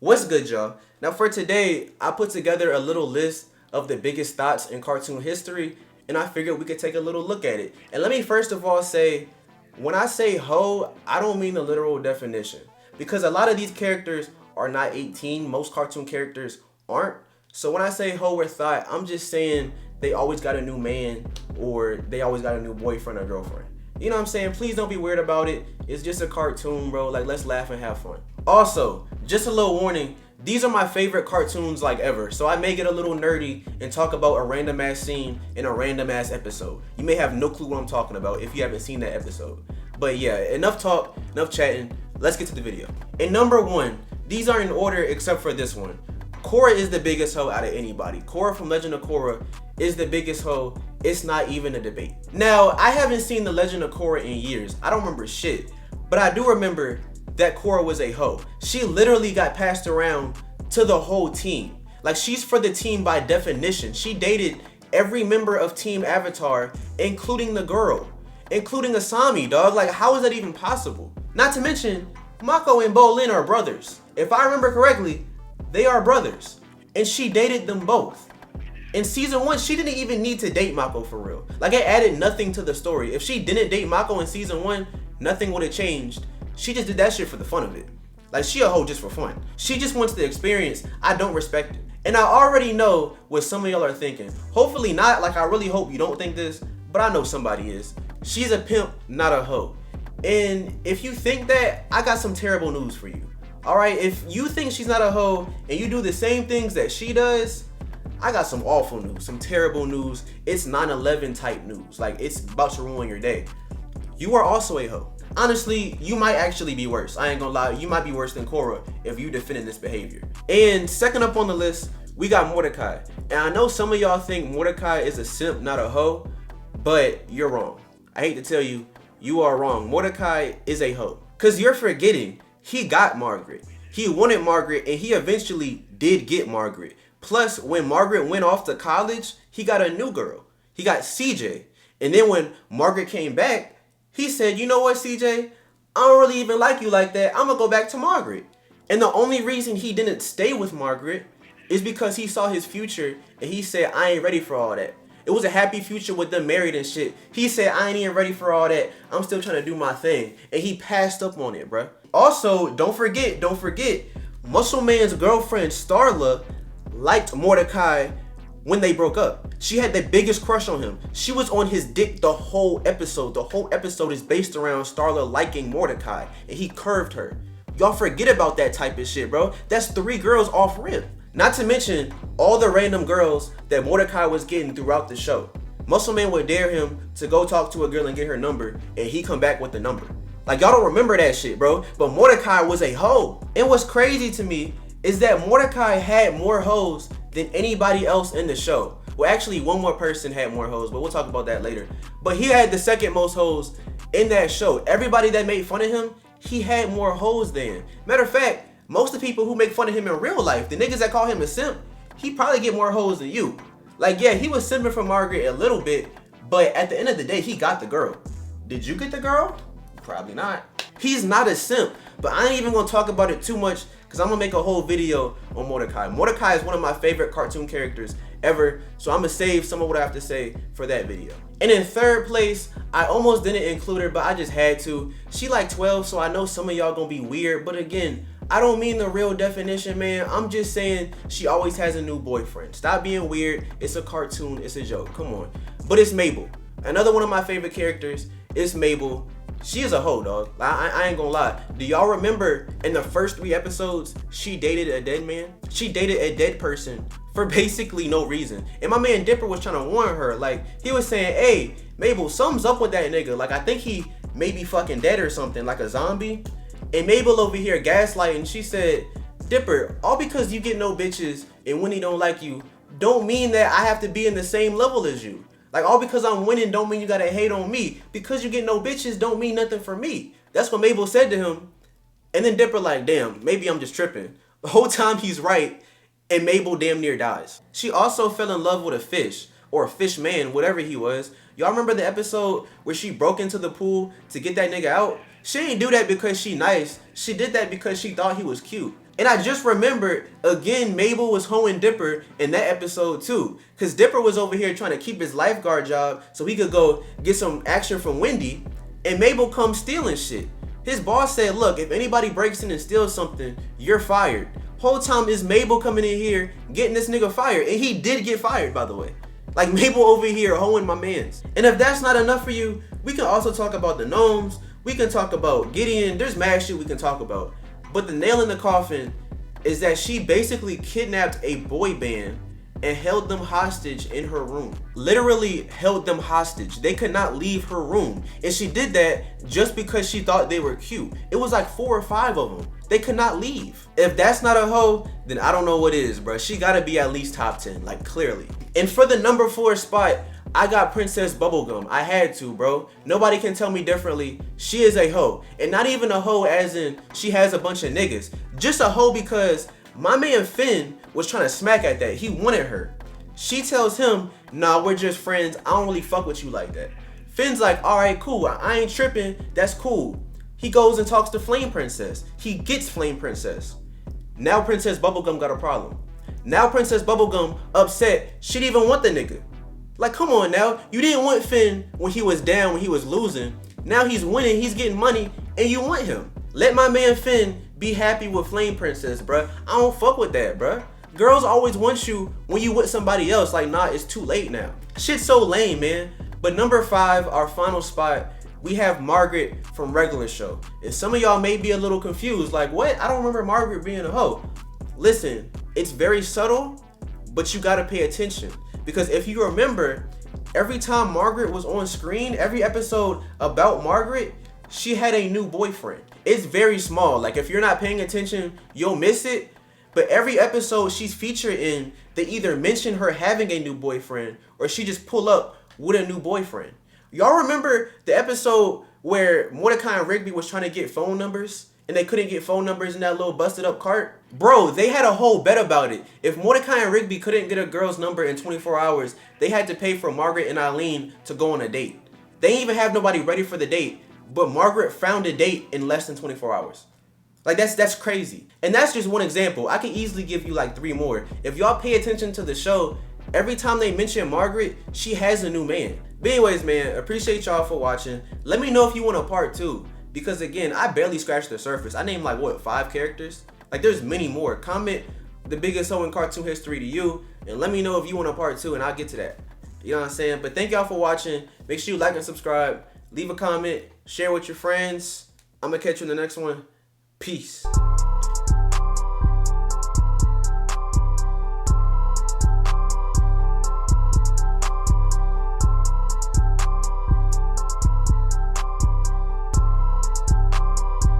What's good, y'all? Now for today, I put together a little list of the biggest thoughts in cartoon history, and I figured we could take a little look at it. And let me first of all say, when I say hoe, I don't mean the literal definition. Because a lot of these characters are not 18, most cartoon characters aren't. So when I say hoe or thought, I'm just saying they always got a new man or they always got a new boyfriend or girlfriend. You know what I'm saying? Please don't be weird about it. It's just a cartoon, bro. Like, let's laugh and have fun. Also, just a little warning, these are my favorite cartoons like ever. So I may get a little nerdy and talk about a random ass scene in a random ass episode. You may have no clue what I'm talking about if you haven't seen that episode. But yeah, enough talk, enough chatting. Let's get to the video. In number 1, these are in order except for this one. Korra is the biggest hoe out of anybody. Korra from Legend of Korra is the biggest hoe. It's not even a debate. Now, I haven't seen The Legend of Korra in years. I don't remember shit. But I do remember that Korra was a hoe. She literally got passed around to the whole team. Like, she's for the team by definition. She dated every member of Team Avatar, including the girl, including Asami, dog. Like, how is that even possible? Not to mention, Mako and Bolin are brothers. If I remember correctly, they are brothers. And she dated them both. In season 1, she didn't even need to date Mako for real. Like, it added nothing to the story. If she didn't date Mako in season 1, nothing would have changed. She just did that shit for the fun of it. Like, she a hoe just for fun. She just wants the experience. I don't respect it. And I already know what some of y'all are thinking. Hopefully not. Like, I really hope you don't think this, but I know somebody is. She's a pimp, not a hoe. And if you think that, I got some terrible news for you. Alright, if you think she's not a hoe and you do the same things that she does, I got some awful news, some terrible news. It's 9/11 type news. Like, it's about to ruin your day. You are also a hoe. Honestly, you might actually be worse. I ain't gonna lie, you might be worse than Korra if you defended this behavior. And second up on the list, we got Mordecai. And I know some of y'all think Mordecai is a simp, not a hoe, but you're wrong. I hate to tell you, you are wrong. Mordecai is a hoe. Cause you're forgetting, he got Margaret. He wanted Margaret and he eventually did get Margaret. Plus, when Margaret went off to college, he got a new girl. He got CJ. And then when Margaret came back, he said, you know what, CJ? I don't really even like you like that. I'm gonna go back to Margaret. And the only reason he didn't stay with Margaret is because he saw his future and he said, I ain't ready for all that. It was a happy future with them married and shit. He said, I ain't even ready for all that. I'm still trying to do my thing. And he passed up on it, bruh. Also, don't forget, Muscle Man's girlfriend, Starla, liked Mordecai when they broke up. She had the biggest crush on him. She was on his dick the whole episode. The whole episode is based around Starla liking Mordecai, and he curved her. Y'all forget about that type of shit, bro. That's 3 girls off rip. Not to mention all the random girls that Mordecai was getting throughout the show. Muscle Man would dare him to go talk to a girl and get her number, and he come back with the number. Like, y'all don't remember that shit, bro. But Mordecai was a hoe. And what's crazy to me is that Mordecai had more hoes than anybody else in the show. Well, actually, one more person had more hoes, but we'll talk about that later. But he had the second most hoes in that show. Everybody that made fun of him, he had more hoes than. Matter of fact, most of the people who make fun of him in real life, the niggas that call him a simp, he probably get more hoes than you. Like, yeah, he was simping for Margaret a little bit, but at the end of the day, he got the girl. Did you get the girl? Probably not. He's not a simp, but I ain't even gonna talk about it too much because I'm gonna make a whole video on Mordecai. Mordecai is one of my favorite cartoon characters ever, so I'm gonna save some of what I have to say for that video. And in third place, I almost didn't include her, but I just had to. She like 12, so I know some of y'all gonna be weird, but again, I don't mean the real definition, man. I'm just saying she always has a new boyfriend. Stop being weird. It's a cartoon. It's a joke. Come on. But it's Mabel. Another one of my favorite characters is Mabel. She is a hoe, dog. I ain't gonna lie. Do y'all remember in the first 3 episodes, she dated a dead man? She dated a dead person for basically no reason. And my man Dipper was trying to warn her. Like, he was saying, hey, Mabel, something's up with that nigga. Like, I think he may be fucking dead or something, like a zombie. And Mabel over here gaslighting, she said, Dipper, all because you get no bitches and when he don't like you, don't mean that I have to be in the same level as you. Like, all because I'm winning don't mean you gotta hate on me. Because you get no bitches don't mean nothing for me. That's what Mabel said to him. And then Dipper like, damn, maybe I'm just tripping. The whole time he's right, and Mabel damn near dies. She also fell in love with a fish, or a fish man, whatever he was. Y'all remember the episode where she broke into the pool to get that nigga out? She didn't do that because she nice. She did that because she thought he was cute. And I just remembered, again, Mabel was hoeing Dipper in that episode too. Because Dipper was over here trying to keep his lifeguard job so he could go get some action from Wendy. And Mabel comes stealing shit. His boss said, look, if anybody breaks in and steals something, you're fired. Whole time is Mabel coming in here getting this nigga fired. And he did get fired, by the way. Like Mabel over here hoeing my mans. And if that's not enough for you, we can also talk about the gnomes. We can talk about Gideon. There's mad shit we can talk about. But the nail in the coffin is that she basically kidnapped a boy band and held them hostage in her room. Literally held them hostage. They could not leave her room. And she did that just because she thought they were cute. It was like 4 or 5 of them. They could not leave. If that's not a hoe, then I don't know what is, bro. She gotta be at least top 10, like clearly. And for the number 4 spot, I got Princess Bubblegum. I had to, bro. Nobody can tell me differently. She is a hoe. And not even a hoe as in she has a bunch of niggas. Just a hoe because my man Finn was trying to smack at that. He wanted her. She tells him, nah, we're just friends. I don't really fuck with you like that. Finn's like, all right, cool. I ain't tripping. That's cool. He goes and talks to Flame Princess. He gets Flame Princess. Now Princess Bubblegum got a problem. Now Princess Bubblegum upset. She didn't even want the nigga. Like, come on now. You didn't want Finn when he was down, when he was losing. Now he's winning, he's getting money, and you want him. Let my man Finn be happy with Flame Princess, bruh. I don't fuck with that, bruh. Girls always want you when you with somebody else. Like, nah, it's too late now. Shit's so lame, man. But number 5, our final spot, we have Margaret from Regular Show. And some of y'all may be a little confused. Like, what? I don't remember Margaret being a hoe. Listen, it's very subtle, but you gotta pay attention. Because if you remember, every time Margaret was on screen, every episode about Margaret, she had a new boyfriend. It's very small. Like, if you're not paying attention, you'll miss it. But every episode she's featured in, they either mention her having a new boyfriend or she just pull up with a new boyfriend. Y'all remember the episode where Mordecai and Rigby was trying to get phone numbers and they couldn't get phone numbers in that little busted up cart? Bro, they had a whole bet about it. If Mordecai and Rigby couldn't get a girl's number in 24 hours, they had to pay for Margaret and Eileen to go on a date. They didn't even have nobody ready for the date, but Margaret found a date in less than 24 hours. Like, that's crazy. And that's just one example. I can easily give you like 3 more. If y'all pay attention to the show, every time they mention Margaret, she has a new man. But anyways, man, appreciate y'all for watching. Let me know if you want a part 2. Because again, I barely scratched the surface. I named like, what, 5 characters? Like, there's many more. Comment the biggest hoe in cartoon history to you. And let me know if you want a part 2 and I'll get to that. You know what I'm saying? But thank y'all for watching. Make sure you like and subscribe. Leave a comment. Share with your friends. I'm going to catch you in the next one. Peace.